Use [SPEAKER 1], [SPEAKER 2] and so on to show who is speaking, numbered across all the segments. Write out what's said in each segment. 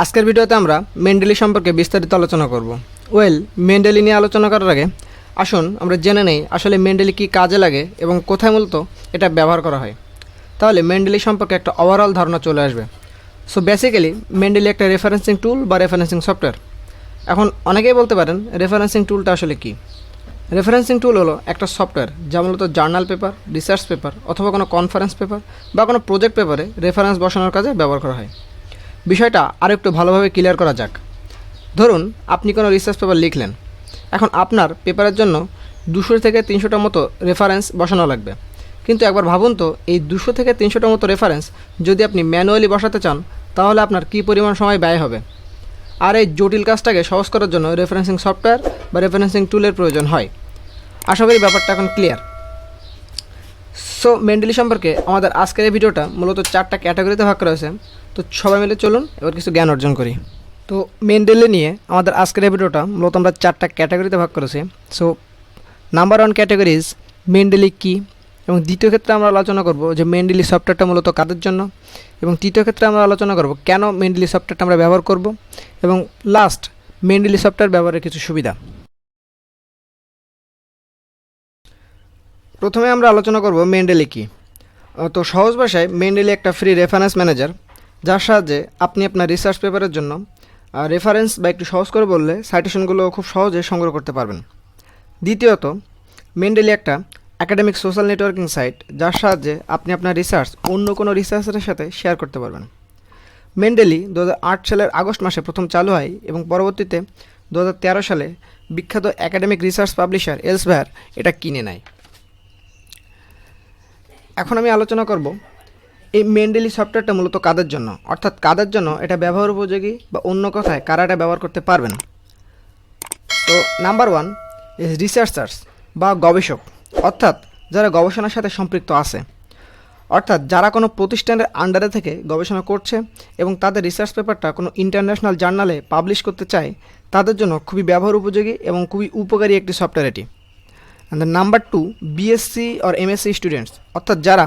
[SPEAKER 1] আজকের ভিডিওতে আমরা মেন্ডেলি সম্পর্কে বিস্তারিত আলোচনা করব। মেন্ডেলি নিয়ে আলোচনা করার আগে আসুন আমরা জেনে নেই আসলে মেন্ডেলি কী কাজে লাগে এবং কোথায় মূলত এটা ব্যবহার করা হয়। তাহলে মেন্ডেলি সম্পর্কে একটা ওভারঅল ধারণা চলে আসবে। সো বেসিক্যালি মেন্ডেলি একটা রেফারেন্সিং টুল বা রেফারেন্সিং সফটওয়্যার। এখন অনেকেই বলতে পারেন রেফারেন্সিং টুলটা আসলে কী। রেফারেন্সিং টুল হলো একটা সফটওয়্যার যা মূলত জার্নাল পেপার, রিসার্চ পেপার অথবা কোনো কনফারেন্স পেপার বা কোনো প্রজেক্ট পেপারে রেফারেন্স বসানোর কাজে ব্যবহার করা হয়। বিষয়টা আরও একটু ভালোভাবে ক্লিয়ার করা যাক। ধরুন আপনি কোনো রিসার্চ পেপার লিখলেন, এখন আপনার পেপারের জন্য 200 থেকে 300টা মতো রেফারেন্স বসানো লাগবে। কিন্তু একবার ভাবুন তো, এই 200 থেকে 300টা মতো রেফারেন্স যদি আপনি ম্যানুয়ালি বসাতে চান তাহলে আপনার কী পরিমাণ সময় ব্যয় হবে। আর এই জটিল কাজটাকে সহজ করার জন্য রেফারেন্সিং সফটওয়্যার বা রেফারেন্সিং টুলের প্রয়োজন হয়। আশা করি ব্যাপারটা এখন ক্লিয়ার। সো মেন্ডেলি সম্পর্কে আমাদের আজকের এই ভিডিওটা মূলত 4টা ক্যাটাগরিতে ভাগ করা হয়েছে। তো সবাই মিলে চলুন এবার কিছু জ্ঞান অর্জন করি। তো মেন্ডেলি নিয়ে আমাদের আজকের এই ভিডিওটা মূলত আমরা 4টা ক্যাটাগরিতে ভাগ করেছি। সো নাম্বার 1 ক্যাটাগরি ইজ মেন্ডেলি কী, এবং দ্বিতীয় ক্ষেত্রে আমরা আলোচনা করব যে মেন্ডেলি সফটওয়্যারটা মূলত কাদের জন্য, এবং তৃতীয় ক্ষেত্রে আমরা আলোচনা করব কেন মেন্ডেলি সফটওয়্যারটা আমরা ব্যবহার করব, এবং লাস্ট মেন্ডেলি সফটওয়্যার ব্যবহারের কিছু সুবিধা। প্রথমে আমরা আলোচনা করব মেন্ডেলি কী। তো সহজ ভাষায় মেন্ডেলি একটা ফ্রি রেফারেন্স ম্যানেজার, যার সাহায্যে আপনি আপনার রিসার্চ পেপারের জন্য রেফারেন্স বা একটু সহজ করে বললে সাইটেশনগুলো খুব সহজে সংগ্রহ করতে পারবেন। দ্বিতীয়ত, মেন্ডেলি একটা একাডেমিক সোশ্যাল নেটওয়ার্কিং সাইট, যার সাহায্যে আপনি আপনার রিসার্চ অন্য কোনো রিসার্চারের সাথে শেয়ার করতে পারবেন। মেন্ডেলি 2008 সালের আগস্ট মাসে প্রথম চালু হয় এবং পরবর্তীতে 2013 সালে বিখ্যাত একাডেমিক রিসার্চ পাবলিশার এলসেভিয়ার এটা কিনে নেয়। এখন আমি আলোচনা করব এই মেন্ডেলি সফটওয়্যারটা মূলত কাদের জন্য, অর্থাৎ কাদের জন্য এটা ব্যবহার উপযোগী, বা অন্য কথায় কারা এটা ব্যবহার করতে পারবেন। তো নাম্বার 1 ইজ রিসার্চার্স বা গবেষক, অর্থাৎ যারা গবেষণার সাথে সম্পৃক্ত আছে, অর্থাৎ যারা কোনো প্রতিষ্ঠানের আন্ডারে থেকে গবেষণা করছে এবং তাদের রিসার্চ পেপারটা কোনো ইন্টারন্যাশনাল জার্নালে পাবলিশ করতে চায়, তাদের জন্য খুবই ব্যবহার উপযোগী এবং খুবই উপকারী একটি সফটওয়্যার এটি। And number 2 BSc or MSc students, অর্থাৎ যারা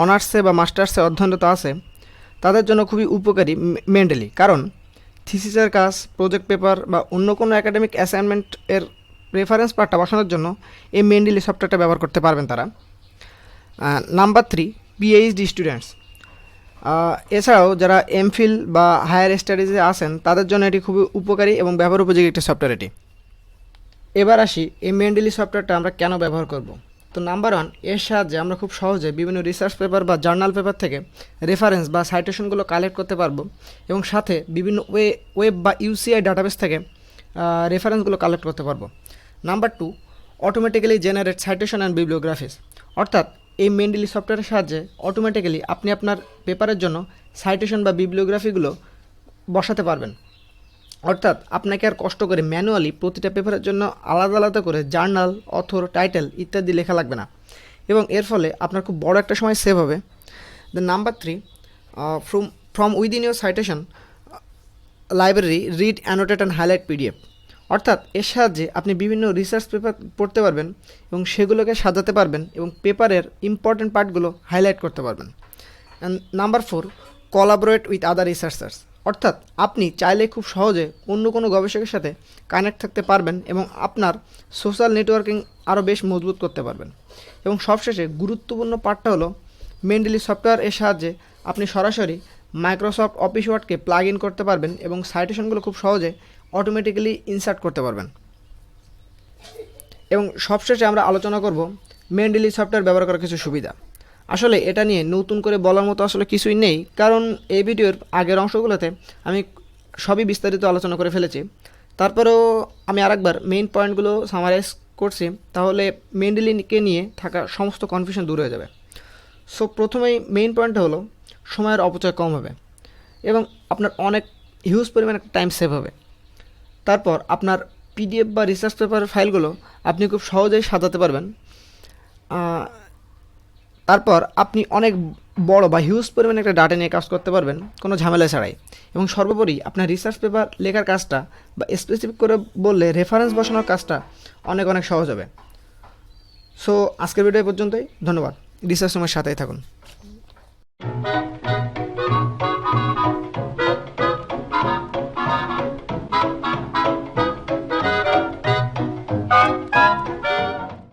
[SPEAKER 1] অনার্সে বা মাস্টার্সে অধ্যয়নরত আছে, তাদের জন্য খুবই উপকারী মেন্ডেলি, কারণ থিসিসের কাজ, প্রজেক্ট পেপার বা অন্য কোনো একাডেমিক অ্যাসাইনমেন্টের রেফারেন্স পার্টটা বসানোর জন্য এই মেন্ডেলি সফটওয়্যারটা ব্যবহার করতে পারবেন তারা। নাম্বার 3 পিএইচডি স্টুডেন্টস, এছাড়াও যারা এমফিল বা হায়ার স্টাডিজে আছেন তাদের জন্য এটি খুবই উপকারী এবং ব্যবহার উপযোগী একটি সফটওয়্যার এটি। এবার আসি এই মেন্ডেলি সফটওয়্যারটা আমরা কেন ব্যবহার করব। তো নাম্বার 1, এর সাহায্যে আমরা খুব সহজে বিভিন্ন রিসার্চ পেপার বা জার্নাল পেপার থেকে রেফারেন্স বা সাইটেশনগুলো কালেক্ট করতে পারবো, এবং সাথে বিভিন্ন ওয়েব বা ইউসিআই ডাটাবেস থেকে রেফারেন্সগুলো কালেক্ট করতে পারবো। Number 2, automatically generate citation and bibliographies, অর্থাৎ এই মেন্ডেলি সফটওয়্যারের সাহায্যে অটোমেটিক্যালি আপনি আপনার পেপারের জন্য সাইটেশন বা বিবলিওগ্রাফিগুলো বসাতে পারবেন। অর্থাৎ আপনাকে আর কষ্ট করে ম্যানুয়ালি প্রতিটা পেপারের জন্য আলাদা আলাদা করে জার্নাল, অথর, টাইটেল ইত্যাদি লেখা লাগবে না, এবং এর ফলে আপনার খুব বড় একটা সময় সেভ হবে। The number 3, from within your citation library read, annotate and highlight PDF, অর্থাৎ এর সাহায্যে আপনি বিভিন্ন রিসার্চ পেপার পড়তে পারবেন এবং সেগুলোকে সাজাতে পারবেন এবং পেপারের ইম্পর্টেন্ট পার্টগুলো হাইলাইট করতে পারবেন। And number 4, collaborate with other researchers, অর্থাৎ আপনি চাইলে খুব সহজে অন্য কোনো গবেষকের সাথে কানেক্ট থাকতে পারবেন এবং আপনার সোশ্যাল নেটওয়ার্কিং আরও বেশ মজবুত করতে পারবেন। এবং সবশেষে গুরুত্বপূর্ণ পার্টটা হলো মেন্ডেলি সফটওয়্যার এর সাহায্যে আপনি সরাসরি মাইক্রোসফট অফিস ওয়ার্ডকে প্লাগ ইন করতে পারবেন এবং সাইটেশনগুলো খুব সহজে অটোমেটিক্যালি ইনসার্ট করতে পারবেন। এবং সবশেষে আমরা আলোচনা করব মেন্ডেলি সফটওয়্যার ব্যবহার করার কিছু সুবিধা। আসলে এটা নিয়ে নতুন করে বলার মতো আসলে কিছুই নেই, কারণ এই ভিডিওর আগের অংশগুলোতে আমি সবই বিস্তারিত আলোচনা করে ফেলেছি। তারপরেও আমি আরেকবার মেইন পয়েন্টগুলো সামারাইজ করছি, তাহলে মেন্ডেলিকে নিয়ে থাকা সমস্ত কনফিউশন দূর হয়ে যাবে। সো প্রথমেই মেইন পয়েন্টটা হলো সময়ের অপচয় কম হবে এবং আপনার অনেক হিউজ পরিমাণে একটা টাইম সেভ হবে। তারপর আপনার পিডিএফ বা রিসার্চ পেপার ফাইলগুলো আপনি খুব সহজেই সাজাতে পারবেন। তারপর আপনি অনেক বড় বা হিউজ পরিমাণে একটা ডাটা নিয়ে কাজ করতে পারবেন কোনো ঝামেলা ছাড়াই, এবং সর্বোপরি আপনার রিসার্চ পেপার লেখার কাজটা বা স্পেসিফিক করে বললে রেফারেন্স বসানোর কাজটা অনেক অনেক সহজ হবে। সো আজকের ভিডিও পর্যন্তই, ধন্যবাদ। রিসার্চ রুমের সাথেই থাকুন।